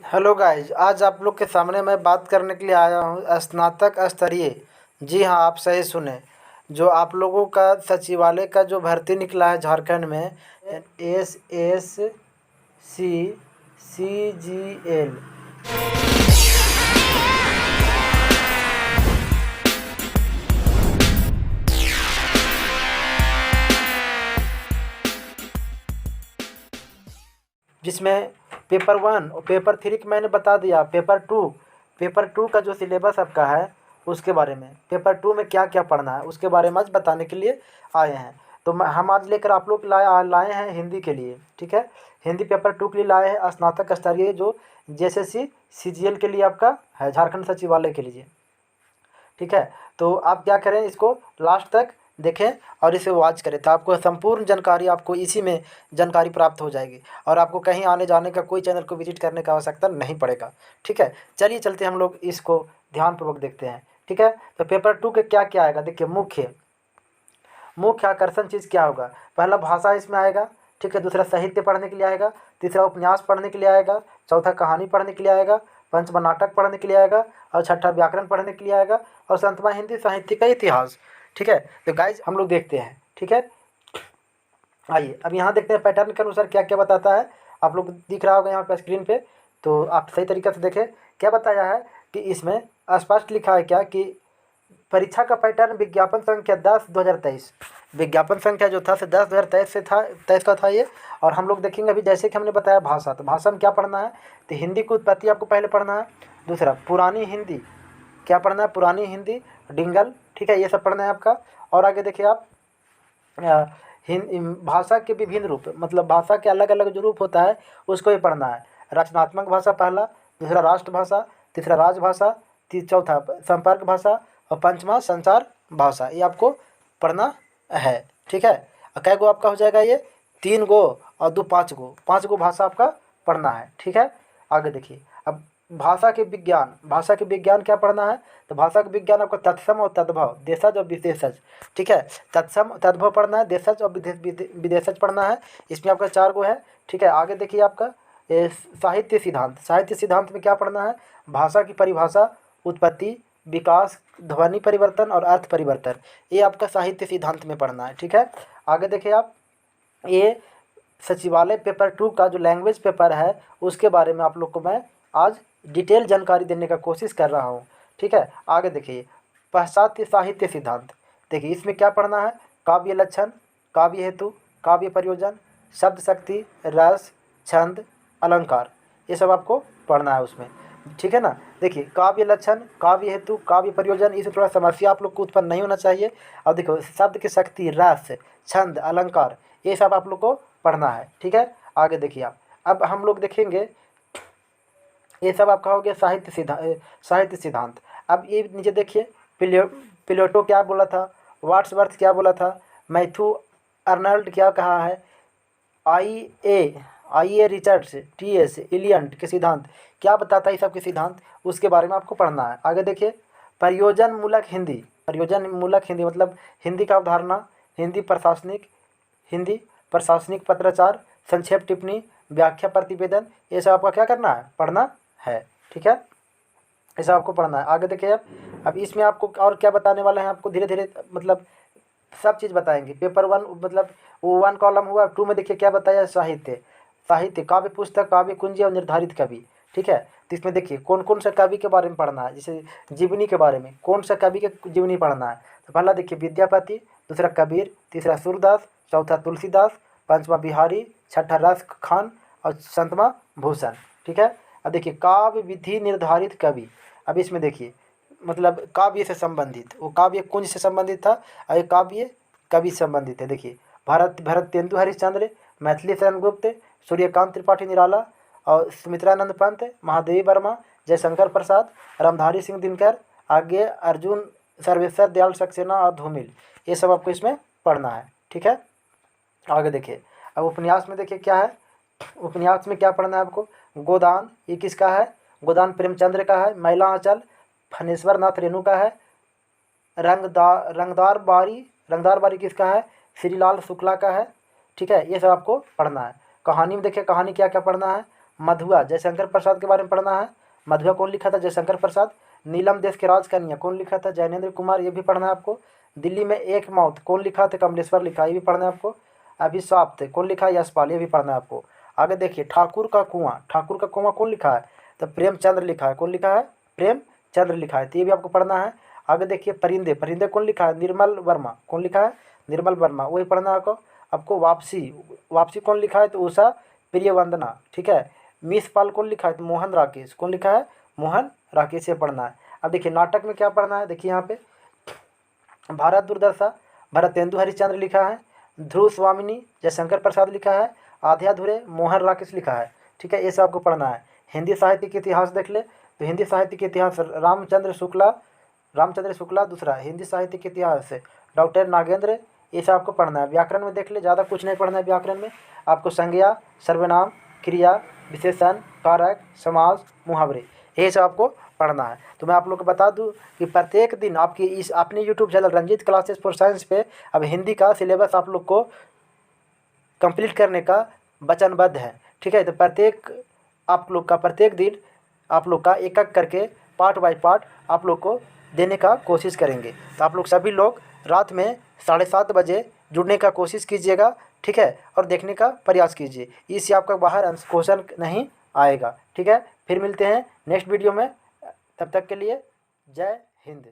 Hello guys, आज आप लोग के सामने मैं बात करने के लिए आया हूँ स्नातक स्तरीय। जी हाँ, आप सही सुने। जो आप लोगों का सचिवालय का जो भर्ती निकला है झारखंड में, SSC CGL। जिसमें पेपर 1 और पेपर 3 की मैंने बता दिया। पेपर 2 का जो सिलेबस आपका है उसके बारे में, पेपर 2 में क्या क्या पढ़ना है उसके बारे में आज बताने के लिए आए हैं। तो हम आज लेकर आप लोग लाए हैं हिंदी के लिए। ठीक है, हिंदी पेपर 2 के लिए लाए हैं स्नातक स्तरीय, जो JSSC CGL के लिए आपका है, झारखंड सचिवालय के लिए। ठीक है, तो आप क्या करें, इसको लास्ट तक देखें और इसे वॉच करें, तो आपको संपूर्ण जानकारी आपको इसी में जानकारी प्राप्त हो जाएगी और आपको कहीं आने जाने का, कोई चैनल को विजिट करने का आवश्यकता नहीं पड़ेगा। ठीक है, चलिए चलते हम लोग इसको ध्यानपूर्वक देखते हैं। ठीक है, तो पेपर 2 के क्या क्या आएगा देखिए। मुख्य आकर्षण चीज़ क्या होगा। पहला भाषा इसमें आएगा। ठीक है, दूसरा साहित्य पढ़ने के लिए आएगा, तीसरा उपन्यास पढ़ने के लिए आएगा, चौथा कहानी पढ़ने के लिए आएगा, पंचमा नाटक पढ़ने के लिए आएगा और छठा व्याकरण पढ़ने के लिए आएगा और सातवां हिंदी साहित्य का इतिहास। ठीक है, तो गाइज हम लोग देखते हैं। ठीक है, आइए अब यहाँ देखते हैं पैटर्न के अनुसार क्या क्या बताता है। आप लोग दिख रहा होगा यहाँ पर स्क्रीन पे, तो आप सही तरीके से देखें। क्या बताया है कि इसमें स्पष्ट लिखा है क्या कि परीक्षा का पैटर्न विज्ञापन संख्या 10/2023, विज्ञापन संख्या जो था से 10/2023 से था, 23 का था ये। और हम लोग देखेंगे अभी, जैसे कि हमने बताया भाषा, तो भाषा में क्या पढ़ना है, तो हिंदी की उत्पत्ति आपको पहले पढ़ना है। दूसरा पुरानी हिंदी, क्या पढ़ना है, पुरानी हिंदी, डिंगल। ठीक है, ये सब पढ़ना है आपका। और आगे देखिए आप, भाषा के विभिन्न रूप, मतलब भाषा के अलग अलग जो रूप होता है उसको ही पढ़ना है। रचनात्मक भाषा पहला, दूसरा राष्ट्रभाषा, तीसरा राजभाषा, चौथा संपर्क भाषा और पंचमा संचार भाषा। ये आपको पढ़ना है। ठीक है, कै गो आपका हो जाएगा ये, 3 गो और 2 5 गो भाषा आपका पढ़ना है। ठीक है, आगे देखिए अब भाषा के विज्ञान क्या पढ़ना है, तो भाषा के विज्ञान आपको तत्सम और तद्भव, देशज और विशेषज। ठीक है, तत्सम तद्भव पढ़ना है, देशज और विदेशज पढ़ना है। इसमें आपका 4 गो है। ठीक है, आगे देखिए आपका साहित्य सिद्धांत में क्या पढ़ना है, भाषा की परिभाषा, उत्पत्ति, विकास, ध्वनि परिवर्तन और अर्थ परिवर्तन। ये आपका साहित्य सिद्धांत में पढ़ना है। ठीक है, आगे देखिए आप, ये सचिवालय पेपर 2 का जो लैंग्वेज पेपर है उसके बारे में आप लोग को मैं आज डिटेल जानकारी देने का कोशिश कर रहा हूँ। ठीक है, आगे देखिए पाश्चात्य साहित्य सिद्धांत। देखिए इसमें क्या पढ़ना है, काव्य लक्षण, काव्य हेतु, काव्य प्रयोजन, शब्द शक्ति, रस, छंद, अलंकार, ये सब आपको पढ़ना है उसमें। ठीक है ना, देखिए काव्य लक्षण, काव्य हेतु, काव्य प्रयोजन, इसमें थोड़ा समस्या आप लोग को उत्पन्न नहीं होना चाहिए। अब देखो शब्द की शक्ति, रस, छंद, अलंकार, ये सब आप लोग को पढ़ना है। ठीक है, आगे देखिए आप, अब हम लोग देखेंगे, ये सब आपका हो गया साहित्य सिद्धांत। अब ये नीचे देखिए, प्लेटो क्या बोला था, वाट्सवर्थ क्या बोला था, मैथ्यू अर्नल्ड क्या कहा है, आई ए रिचर्ड्स, TS इलियट के सिद्धांत क्या बताता है, ये सब के सिद्धांत उसके बारे में आपको पढ़ना है। आगे देखिए प्रयोजन मूलक हिंदी मतलब हिंदी का अवधारणा, हिंदी प्रशासनिक पत्राचार, संक्षेप टिप्पणी, व्याख्या प्रतिवेदन, ये सब आपका क्या करना है, पढ़ना है। ठीक है, ऐसा आपको पढ़ना है। आगे देखिए अब इसमें आपको और क्या बताने वाले हैं, आपको धीरे धीरे मतलब सब चीज़ बताएंगे। पेपर 1 मतलब वो 1 कॉलम हुआ। 2 में देखिए क्या बताया, साहित्य, काव्य पुस्तक, काव्य कुंजी और निर्धारित कवि। ठीक है, तो इसमें देखिए कौन कौन सा कवि के बारे में पढ़ना है, जैसे जीवनी के बारे में, कौन सा कवि के जीवनी पढ़ना है। तो पहला देखिए विद्यापति, दूसरा कबीर, तीसरा सूरदास, चौथा तुलसीदास, पांचवा बिहारी, छठा रस खान और संतवा भूषण। ठीक है, अब देखिए काव्य विधि निर्धारित कवि। अब इसमें देखिए मतलब काव्य से संबंधित, वो काव्य कुंज से संबंधित था और ये काव्य कवि से संबंधित है। देखिए भरतेंदु हरिश्चंद्र, मैथिली शरण गुप्त, सूर्यकांत त्रिपाठी निराला और सुमित्रानंद पंत, महादेवी वर्मा, जयशंकर प्रसाद, रामधारी सिंह दिनकर, आगे अर्जुन सर्वेश्वर दयाल सक्सेना और धूमिल, ये सब आपको इसमें पढ़ना है। ठीक है, आगे देखिए अब उपन्यास में देखिए क्या है, उपन्यास में क्या पढ़ना है आपको, गोदान, ये किसका है, गोदान प्रेमचंद्र का है। मैला आंचल, फणेश्वर नाथ रेणु का है। रंगदार बारी किसका है, श्रीलाल शुक्ला का है। ठीक है, ये सब आपको पढ़ना है। कहानी में देखिए कहानी क्या क्या पढ़ना है, मधुआ जयशंकर प्रसाद के बारे में पढ़ना है। मधुआ कौन लिखा था? जयशंकर प्रसाद। नीलम देश के राजकन्या कौन लिखा था? जैनेन्द्र कुमार, ये भी पढ़ना है आपको। दिल्ली में एक मौत कौन लिखा था? कमलेश्वर लिखा, ये भी पढ़ना है आपको। अभिशाप्त कौन लिखा है? यशपाल, ये भी पढ़ना है आपको। आगे देखिए, ठाकुर का कुआं, ठाकुर का कुआं कौन लिखा है? तो प्रेमचंद्र लिखा है। कौन लिखा है? प्रेमचंद्र लिखा है, तो ये भी आपको पढ़ना है। आगे देखिए, परिंदे, परिंदे कौन लिखा है? निर्मल वर्मा। कौन लिखा है? निर्मल वर्मा, वही पढ़ना है आपको। आपको वापसी, वापसी कौन लिखा है? तो उषा प्रियवंदना, ठीक है। मिस पाल कौन लिखा है? तो मोहन राकेश, कौन लिखा है? मोहन राकेश, ये पढ़ना है। अब देखिए, नाटक में क्या पढ़ना है, देखिए यहाँ पे भारत दुर्दशा, भरतेंदु हरिश्चंद्र लिखा है। ध्रुव स्वामिनी, जयशंकर प्रसाद लिखा है। आधे अधूरे, मोहन राकेश लिखा है, ठीक है। ये सब आपको पढ़ना है। हिंदी साहित्य के इतिहास देख ले, तो हिंदी साहित्य के इतिहास रामचंद्र शुक्ला दूसरा, हिंदी साहित्य के इतिहास से डॉक्टर नागेंद्र, ये सब आपको पढ़ना है। व्याकरण में देख ले, ज़्यादा कुछ नहीं पढ़ना है व्याकरण में आपको। संज्ञा, सर्वनाम, क्रिया, विशेषण, कारक, समास, मुहावरे, ये सब आपको पढ़ना है। तो मैं आप लोग को बता दूं कि प्रत्येक दिन आपकी इस अपने YouTube channel Ranjeet classes for science पे अब हिंदी का सिलेबस आप लोग को कंप्लीट करने का वचनबद्ध है, ठीक है। तो प्रत्येक दिन आप लोग का एक एक करके पार्ट बाय पार्ट आप लोग को देने का कोशिश करेंगे। तो आप लोग सभी लोग रात में 7:30 बजे जुड़ने का कोशिश कीजिएगा, ठीक है, और देखने का प्रयास कीजिए। इससे आपका बाहर क्वेश्चन नहीं आएगा, ठीक है। फिर मिलते हैं नेक्स्ट वीडियो में, तब तक के लिए जय हिंद।